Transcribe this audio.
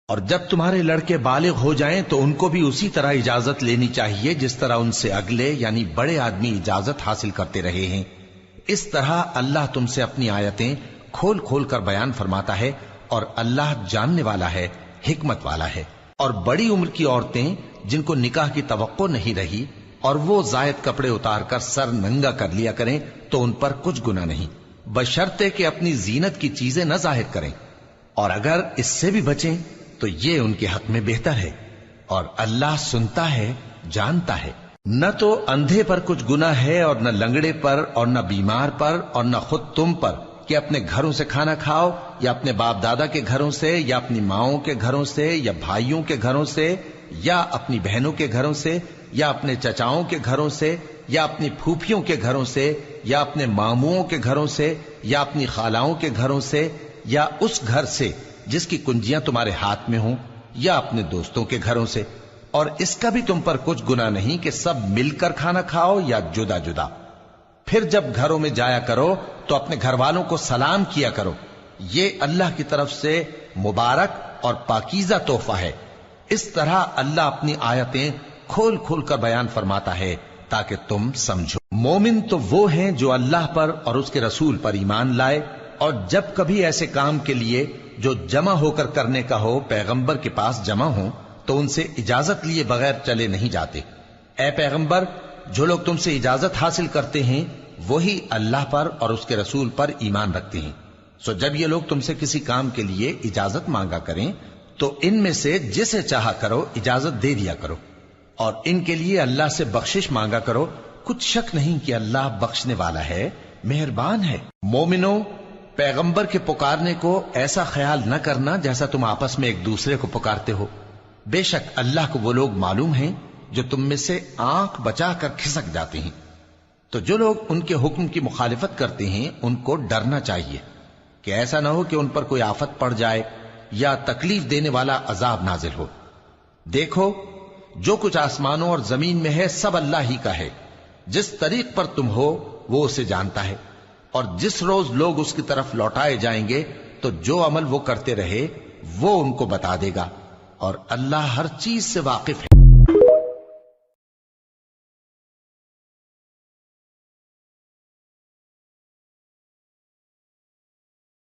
اور جب تمہارے لڑکے بالغ ہو جائیں تو ان کو بھی اسی طرح اجازت لینی چاہیے جس طرح ان سے اگلے یعنی بڑے آدمی اجازت حاصل کرتے رہے ہیں۔ اس طرح اللہ تم سے اپنی آیتیں کھول کھول کر بیان فرماتا ہے، اور اللہ جاننے والا ہے، حکمت والا ہے۔ اور بڑی عمر کی عورتیں جن کو نکاح کی توقع نہیں رہی اور وہ زائد کپڑے اتار کر سر ننگا کر لیا کریں تو ان پر کچھ گناہ نہیں، بشرطے کہ اپنی زینت کی چیزیں نہ ظاہر کریں، اور اگر اس سے بھی بچیں تو یہ ان کے حق میں بہتر ہے، اور اللہ سنتا ہے، جانتا ہے۔ نہ تو اندھے پر کچھ گناہ ہے اور نہ لنگڑے پر اور نہ بیمار پر اور نہ خود تم پر کہ اپنے گھروں سے کھانا کھاؤ، یا اپنے باپ دادا کے گھروں سے، یا اپنی ماؤں کے گھروں سے، یا بھائیوں کے گھروں سے، یا اپنی بہنوں کے گھروں سے، یا اپنے چچاؤں کے گھروں سے، یا اپنی پھوپھیوں کے گھروں سے، یا اپنے ماموؤں کے گھروں سے، یا اپنی خالاؤں کے گھروں سے، یا اس گھر سے جس کی کنجیاں تمہارے ہاتھ میں ہوں، یا اپنے دوستوں کے گھروں سے۔ اور اس کا بھی تم پر کچھ گناہ نہیں کہ سب مل کر کھانا کھاؤ یا جدا جدا۔ پھر جب گھروں میں جایا کرو تو اپنے گھر والوں کو سلام کیا کرو، یہ اللہ کی طرف سے مبارک اور پاکیزہ تحفہ ہے۔ اس طرح اللہ اپنی آیتیں کھول کھول کر بیان فرماتا ہے تاکہ تم سمجھو۔ مومن تو وہ ہیں جو اللہ پر اور اس کے رسول پر ایمان لائے، اور جب کبھی ایسے کام کے لیے جو جمع ہو کر کرنے کا ہو پیغمبر کے پاس جمع ہوں تو ان سے اجازت لیے بغیر چلے نہیں جاتے۔ اے پیغمبر، جو لوگ تم سے اجازت حاصل کرتے ہیں وہی اللہ پر اور اس کے رسول پر ایمان رکھتے ہیں، سو جب یہ لوگ تم سے کسی کام کے لیے اجازت مانگا کریں تو ان میں سے جسے چاہا کرو اجازت دے دیا کرو، اور ان کے لیے اللہ سے بخشش مانگا کرو، کچھ شک نہیں کہ اللہ بخشنے والا ہے، مہربان ہے۔ مومنو، پیغمبر کے پکارنے کو ایسا خیال نہ کرنا جیسا تم آپس میں ایک دوسرے کو پکارتے ہو، بے شک اللہ کو وہ لوگ معلوم ہیں جو تم میں سے آنکھ بچا کر کھسک جاتے ہیں۔ تو جو لوگ ان کے حکم کی مخالفت کرتے ہیں ان کو ڈرنا چاہیے کہ ایسا نہ ہو کہ ان پر کوئی آفت پڑ جائے یا تکلیف دینے والا عذاب نازل ہو۔ دیکھو، جو کچھ آسمانوں اور زمین میں ہے سب اللہ ہی کا ہے، جس طریق پر تم ہو وہ اسے جانتا ہے، اور جس روز لوگ اس کی طرف لوٹائے جائیں گے تو جو عمل وہ کرتے رہے وہ ان کو بتا دے گا، اور اللہ ہر چیز سے واقف ہے۔